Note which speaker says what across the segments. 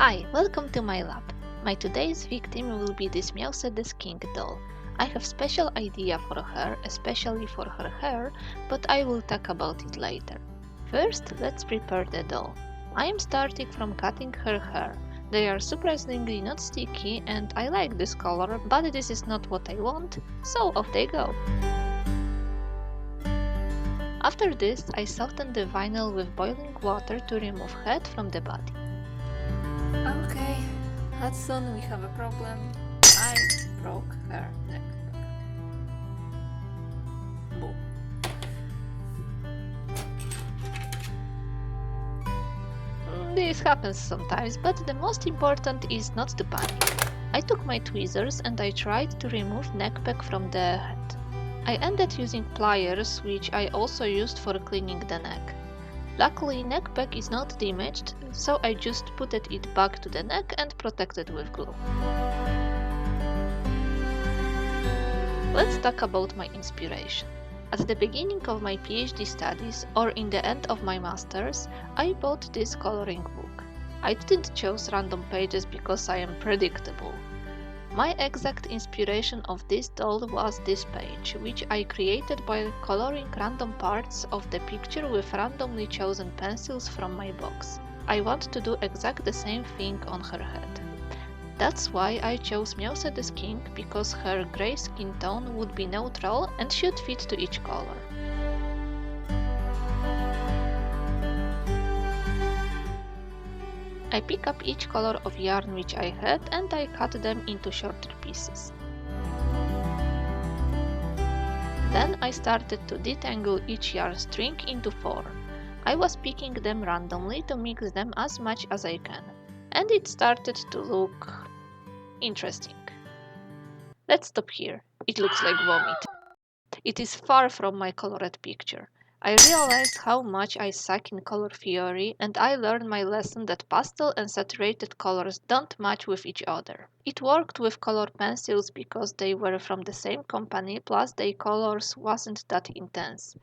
Speaker 1: Hi, welcome to my lab. My today's victim will be this Mousedes king doll. I have special idea for her, especially for her hair, but I will talk about it later. First, let's prepare the doll. I am starting from cutting her hair. They are surprisingly not sticky and I like this color, but this is not what I want, so off they go. After this, I soften the vinyl with boiling water to remove head from the body. Okay, Hudson, we have a problem. I broke her neck. Boom. This happens sometimes, but the most important is not to panic. I took my tweezers and I tried to remove neckpack from the head. I ended using pliers, which I also used for cleaning the neck. Luckily, neckpack is not damaged, so I just put it back to the neck and protected with glue. Let's talk about my inspiration. At the beginning of my PhD studies, or in the end of my master's, I bought this coloring book. I didn't choose random pages because I am predictable. My exact inspiration of this doll was this page, which I created by coloring random parts of the picture with randomly chosen pencils from my box. I want to do exactly the same thing on her head. That's why I chose Mousedes King, because her grey skin tone would be neutral and should fit to each color. I pick up each color of yarn which I had and I cut them into shorter pieces. Then I started to detangle each yarn string into 4. I was picking them randomly to mix them as much as I can, and it started to look interesting. Let's stop here. It looks like vomit. It is far from my colored picture. I realized how much I suck in color theory, and I learned my lesson that pastel and saturated colors don't match with each other. It worked with color pencils because they were from the same company, plus their colors wasn't that intense.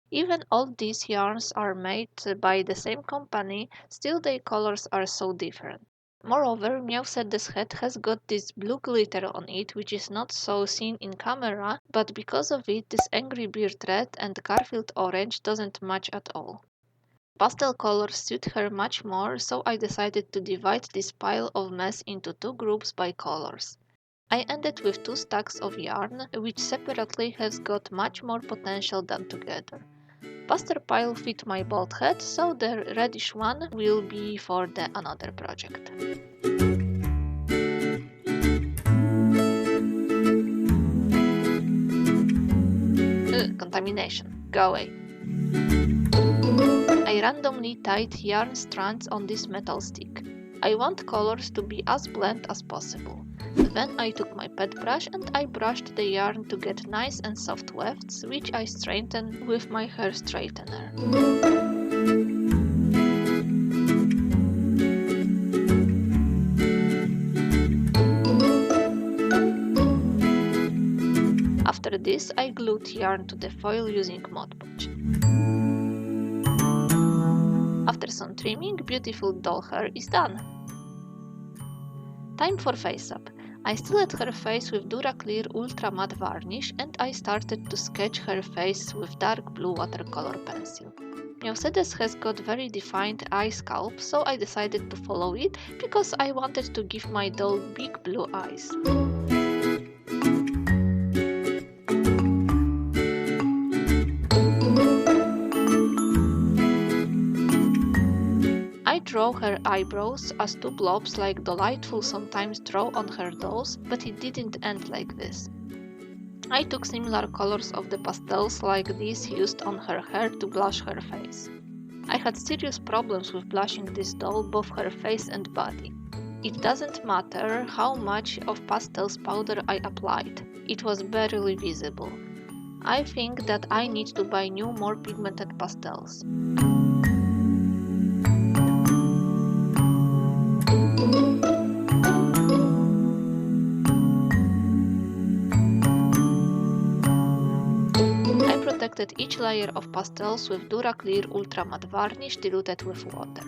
Speaker 1: Even all these yarns are made by the same company, still their colors are so different. Moreover, Mousedes' head has got this blue glitter on it, which is not so seen in camera, but because of it, this angry bird red and Garfield orange doesn't match at all. Pastel colors suit her much more, so I decided to divide this pile of mess into 2 groups by colors. I ended with 2 stacks of yarn, which separately has got much more potential than together. Pastel pile fit my bald head, so the reddish one will be for the another project. Contamination. Go away. I randomly tied yarn strands on this metal stick. I want colors to be as blend as possible. Then I took my pet brush and I brushed the yarn to get nice and soft wefts, which I straightened with my hair straightener. After this, I glued yarn to the foil using Mod Podge. After some trimming, beautiful doll hair is done. Time for face up. I still her face with DuraClear Ultra Matte Varnish and I started to sketch her face with dark blue watercolor pencil. Mousedes has got very defined eye sculpt, so I decided to follow it because I wanted to give my doll big blue eyes. I draw her eyebrows as 2 blobs like Delightful sometimes draw on her dolls, but it didn't end like this. I took similar colors of the pastels like these used on her hair to blush her face. I had serious problems with blushing this doll, both her face and body. It doesn't matter how much of pastels powder I applied, it was barely visible. I think that I need to buy new more pigmented pastels. Protected each layer of pastels with DuraClear Ultra Matte Varnish diluted with water.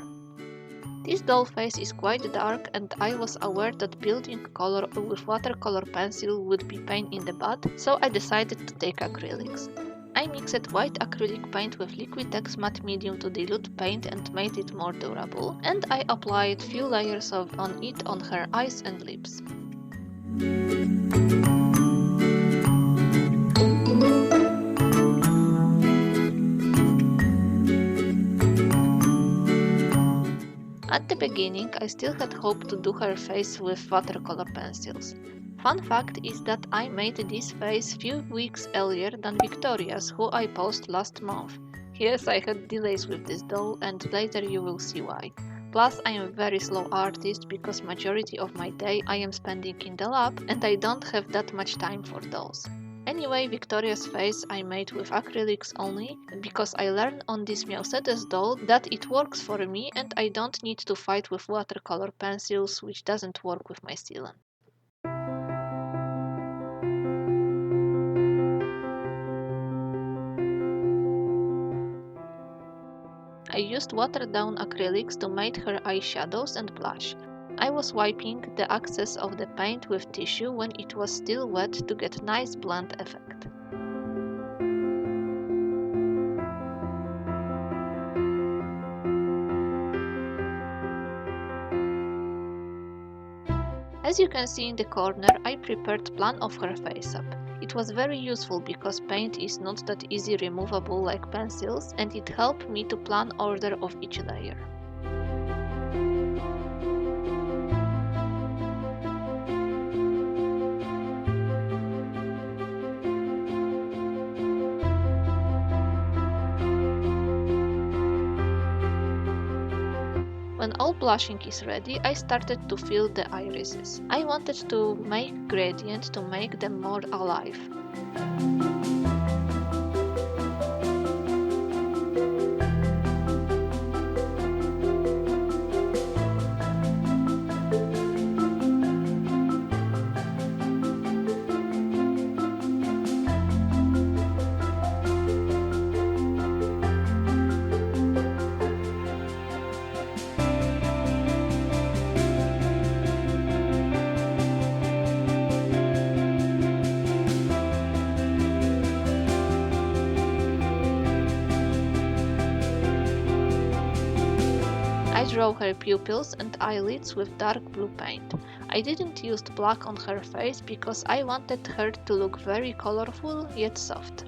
Speaker 1: This doll face is quite dark and I was aware that building color with watercolor pencil would be pain in the butt, so I decided to take acrylics. I mixed white acrylic paint with Liquitex matte medium to dilute paint and made it more durable, and I applied few layers on it on her eyes and lips. At the beginning, I still had hope to do her face with watercolor pencils. Fun fact is that I made this face few weeks earlier than Victoria's, who I posted last month. Yes, I had delays with this doll, and later you will see why. Plus, I am a very slow artist because majority of my day I am spending in the lab and I don't have that much time for dolls. Anyway, Victoria's face I made with acrylics only, because I learned on this Mousedes doll that it works for me and I don't need to fight with watercolor pencils, which doesn't work with my sealant. I used watered down acrylics to make her eyeshadows and blush. I was wiping the excess of the paint with tissue when it was still wet to get nice blend effect. As you can see in the corner, I prepared plan of her face up. It was very useful because paint is not that easy removable like pencils, and it helped me to plan order of each layer. When all blushing is ready, I started to fill the irises. I wanted to make gradient to make them more alive. I drew her pupils and eyelids with dark blue paint. I didn't use black on her face because I wanted her to look very colorful yet soft.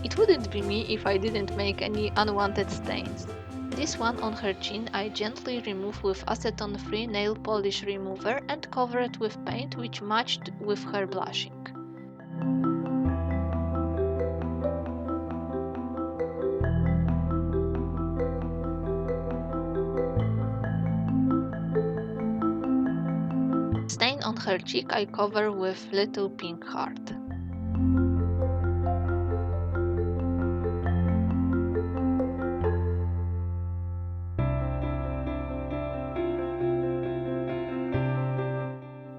Speaker 1: It wouldn't be me if I didn't make any unwanted stains. This one on her chin I gently removed with acetone-free nail polish remover and covered with paint which matched with her blushing. Stain on her cheek I cover with little pink heart.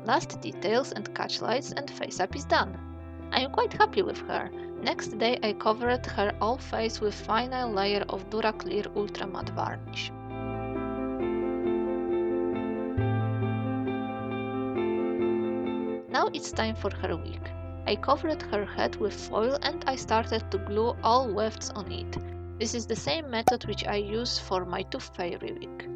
Speaker 1: Last details and catch lights and face up is done. I am quite happy with her. Next day I covered her all face with final layer of DuraClear Ultra Matte Varnish. Now it's time for her wig. I covered her head with foil and I started to glue all wefts on it. This is the same method which I use for my Tooth Fairy wig.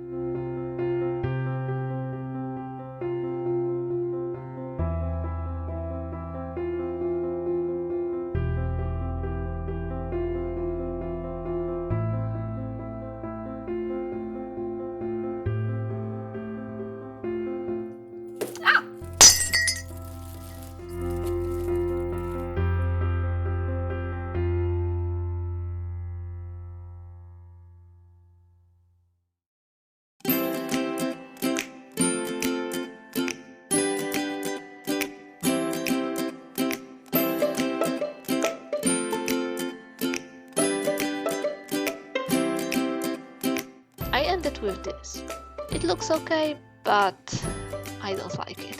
Speaker 1: ended with this. It looks okay, but I don't like it.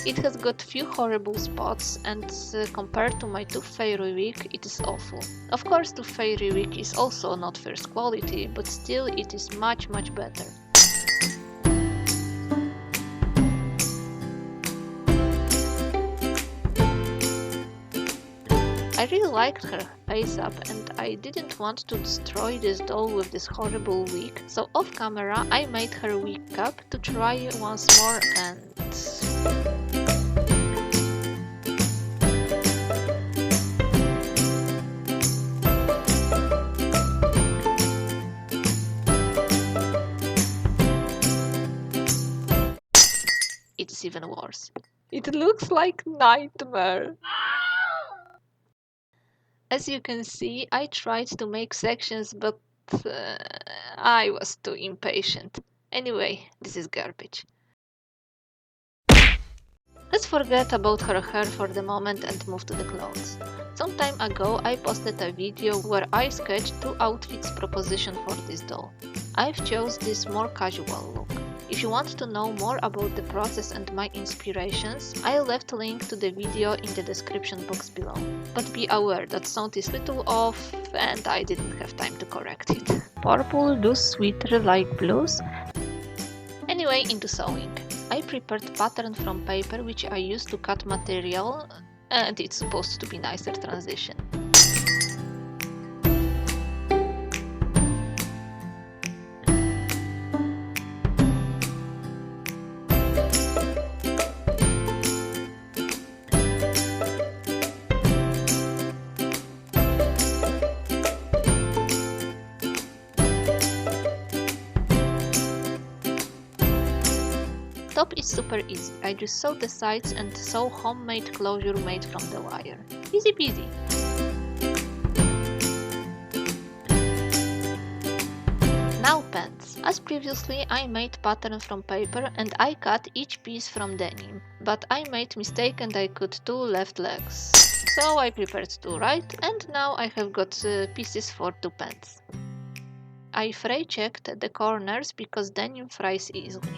Speaker 1: It has got few horrible spots, and compared to my Tooth Fairy wig, it is awful. Of course, Tooth Fairy wig is also not first quality, but still it is much better. I really liked her face up, and I didn't want to destroy this doll with this horrible wig, so off camera I made her wig cap to try once more, and it's even worse. It looks like nightmare. As you can see, I tried to make sections, but I was too impatient. Anyway, this is garbage. Let's forget about her hair for the moment and move to the clothes. Some time ago I posted a video where I sketched 2 outfits proposition for this doll. I've chose this more casual look. If you want to know more about the process and my inspirations, I left a link to the video in the description box below. But be aware that sound is little off and I didn't have time to correct it. Purple loose sweater like blues. Anyway, into sewing. I prepared pattern from paper which I used to cut material, and it's supposed to be nicer transition. Top is super easy. I just sew the sides and sew homemade closure made from the wire. Easy peasy. Now pants. As previously, I made pattern from paper and I cut each piece from denim, but I made mistake and I cut 2 left legs. So I prepared 2 right, and now I have got pieces for 2 pants. I fray checked the corners because denim frays easily.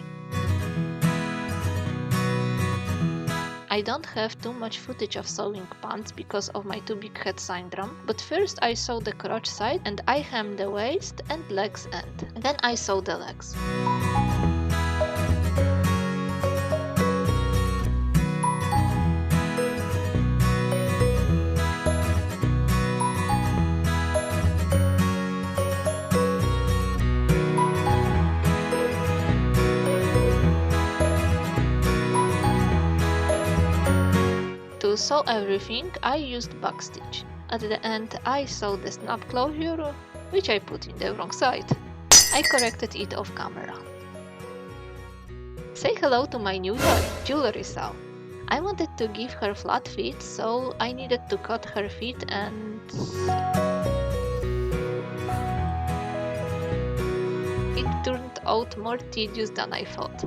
Speaker 1: I don't have too much footage of sewing pants because of my too big head syndrome, but first I sew the crotch side and I hem the waist and legs end. Then I sew the legs. To sew everything, I used backstitch. At the end, I sewed the snap closure, which I put in the wrong side. I corrected it off camera. Say hello to my new toy, jewelry saw. I wanted to give her flat feet, so I needed to cut her feet and... it turned out more tedious than I thought.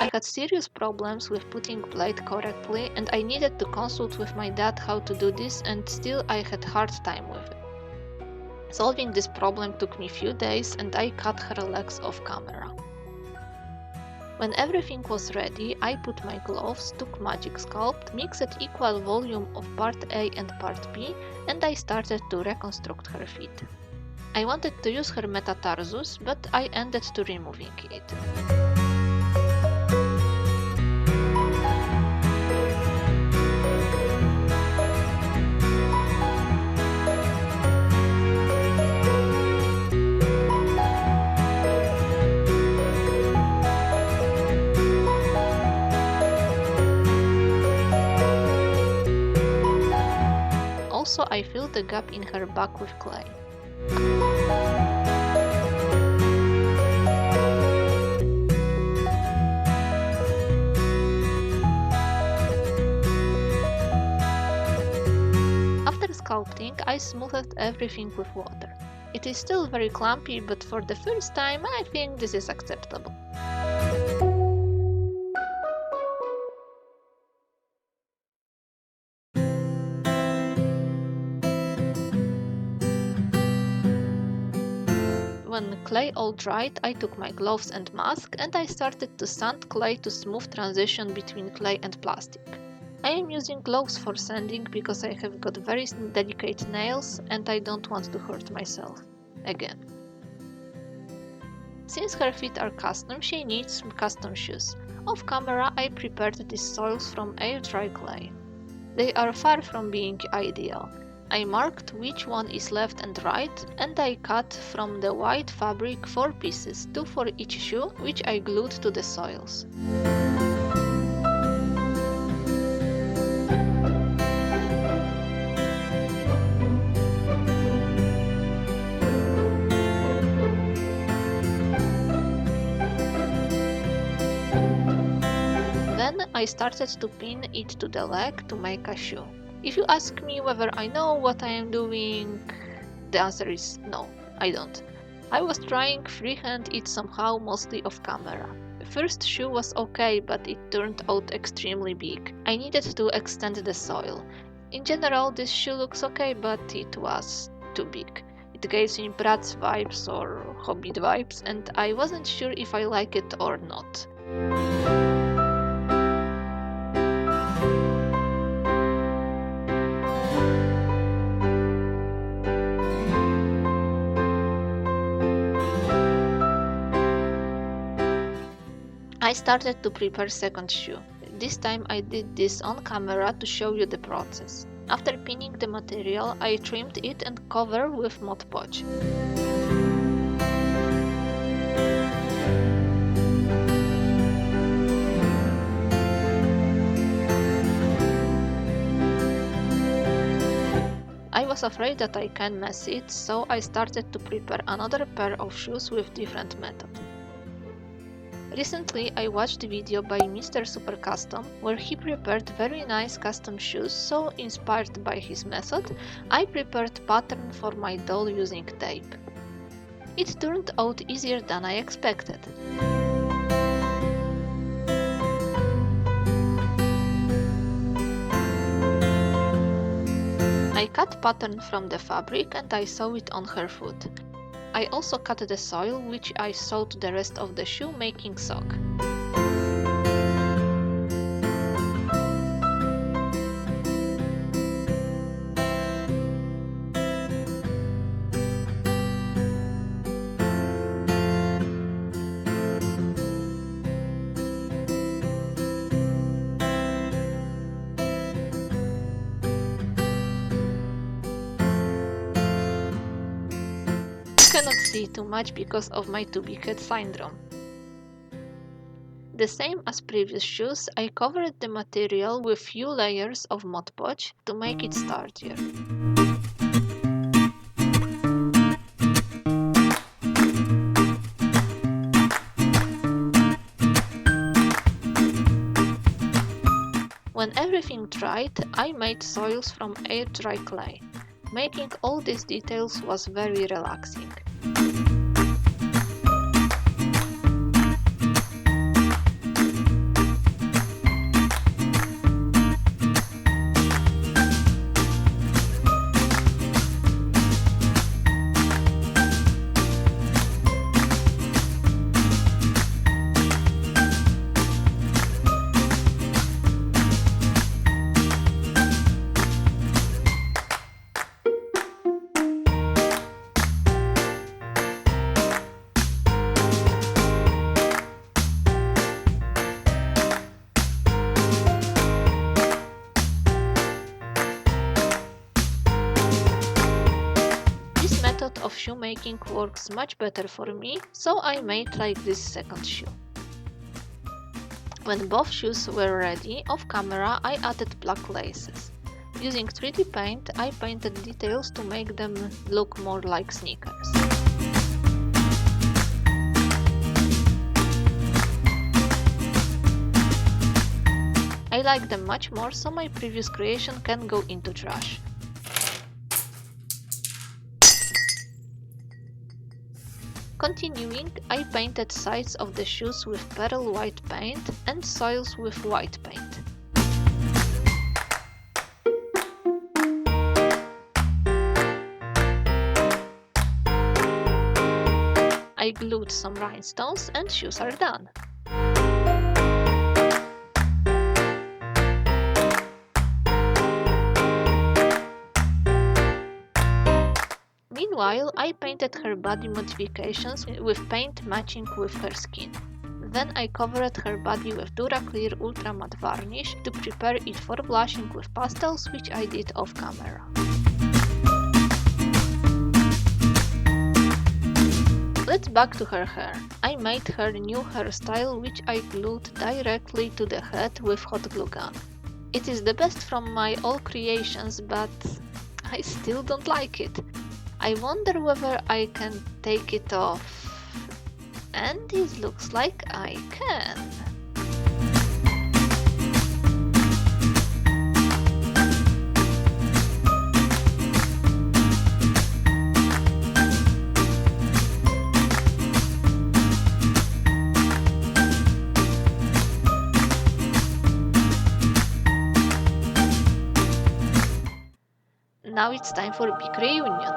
Speaker 1: I had serious problems with putting blade correctly and I needed to consult with my dad how to do this, and still I had hard time with it. Solving this problem took me few days and I cut her legs off camera. When everything was ready, I put my gloves, took Magic Sculpt, mixed equal volume of part A and part B, and I started to reconstruct her feet. I wanted to use her metatarsus, but I ended to removing it. Also, I filled the gap in her back with clay. After sculpting, I smoothed everything with water. It is still very clumpy, but for the first time I think this is acceptable. When clay all dried, I took my gloves and mask and I started to sand clay to smooth transition between clay and plastic. I am using gloves for sanding because I have got very delicate nails and I don't want to hurt myself again. Since her feet are custom, she needs custom shoes. Off camera, I prepared these soils from air dry clay. They are far from being ideal. I marked which one is left and right, and I cut from the white fabric 4 pieces, 2 for each shoe, which I glued to the soils. Then I started to pin it to the leg to make a shoe. If you ask me whether I know what I am doing, the answer is no, I don't. I was trying freehand it somehow, mostly off camera. The first shoe was okay, but it turned out extremely big. I needed to extend the soil. In general, this shoe looks okay, but it was too big. It gave me Bratz vibes or Hobbit vibes, and I wasn't sure if I like it or not. I started to prepare second shoe. This time I did this on camera to show you the process. After pinning the material, I trimmed it and covered with Mod Podge. I was afraid that I can mess it, so I started to prepare another pair of shoes with different method. Recently, I watched a video by Mr. Super Custom where he prepared very nice custom shoes, so inspired by his method, I prepared pattern for my doll using tape. It turned out easier than I expected. I cut pattern from the fabric and I sew it on her foot. I also cut the soil, which I sewed the rest of the shoe, making sock. Cannot see too much because of my too big head syndrome. The same as previous shoes, I covered the material with few layers of Mod Podge to make it sturdier. When everything dried, I made soils from air dry clay. Making all these details was very relaxing. Of shoemaking works much better for me, so I made like this second shoe. When both shoes were ready, off camera I added black laces. Using 3D paint, I painted details to make them look more like sneakers. I like them much more, so my previous creation can go into trash. Continuing, I painted sides of the shoes with pearl white paint and soils with white paint. I glued some rhinestones and shoes are done. Meanwhile, I painted her body modifications with paint matching with her skin. Then I covered her body with DuraClear Ultra Matte Varnish to prepare it for blushing with pastels, which I did off camera. Let's back to her hair. I made her new hairstyle, which I glued directly to the head with hot glue gun. It is the best from my all creations, but I still don't like it. I wonder whether I can take it off. And it looks like I can. Now it's time for a big reunion.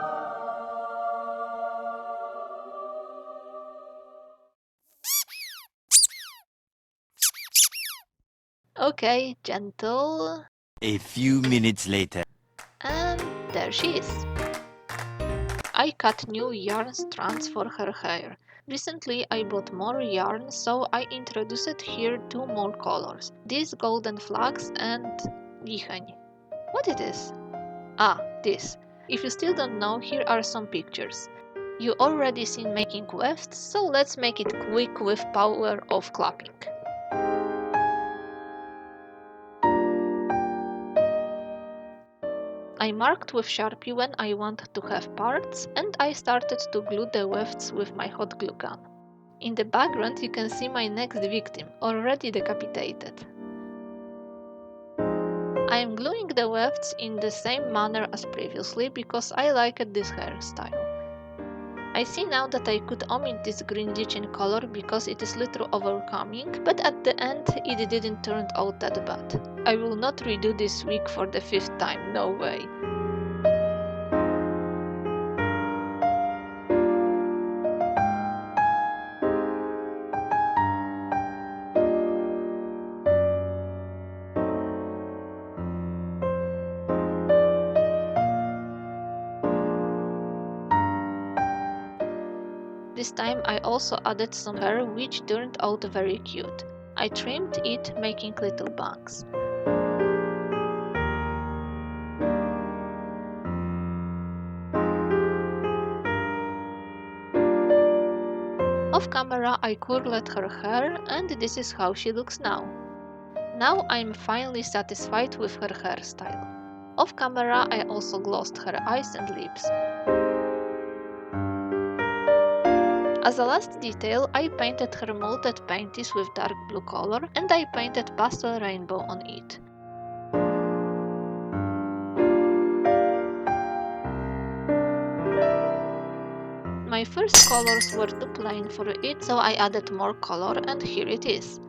Speaker 1: Okay, gentle.
Speaker 2: A few minutes later.
Speaker 1: And there she is. I cut new yarn strands for her hair. Recently I bought more yarn, so I introduced here two more colors. This golden flax and Lichen. What it is? Ah, this. If you still don't know, here are some pictures. You already seen making wefts, so let's make it quick with power of clapping. I marked with Sharpie when I want to have parts, and I started to glue the wefts with my hot glue gun. In the background you can see my next victim, already decapitated. I am gluing the wefts in the same manner as previously because I liked this hairstyle. I see now that I could omit this green lichen color because it is little overcoming, but at the end it didn't turn out that bad. I will not redo this wig for the 5th time, no way. This time I also added some hair, which turned out very cute. I trimmed it, making little bangs. Off camera I curled her hair, and this is how she looks now. Now I'm finally satisfied with her hairstyle. Off camera I also glossed her eyes and lips. As a last detail, I painted her molded panties with dark blue color, and I painted pastel rainbow on it. My first colors were too plain for it, so I added more color, and here it is.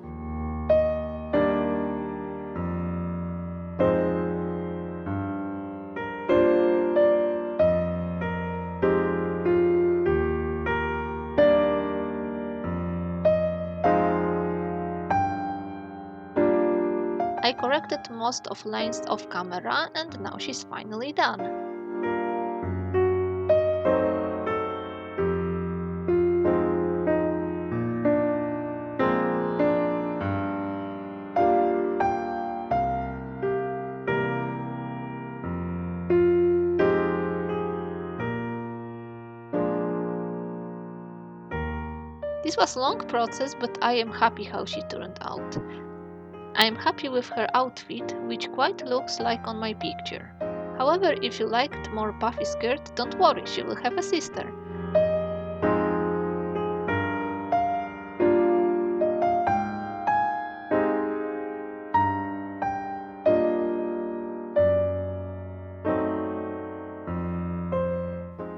Speaker 1: I corrected most of lines off camera, and now she's finally done. This was a long process, but I am happy how she turned out. I am happy with her outfit, which quite looks like on my picture. However, if you liked more puffy skirt, don't worry, she will have a sister.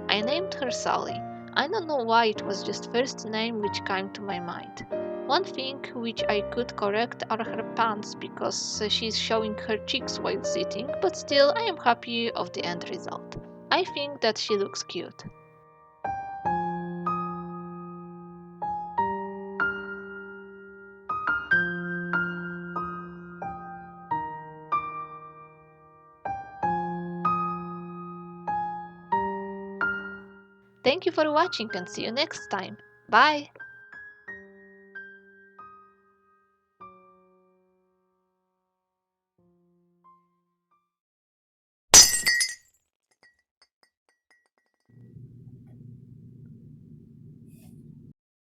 Speaker 1: I named her Sally. I don't know why, it was just first name which came to my mind. One thing which I could correct are her pants, because she's showing her cheeks while sitting, but still I am happy of the end result. I think that she looks cute. Thank you for watching and see you next time. Bye!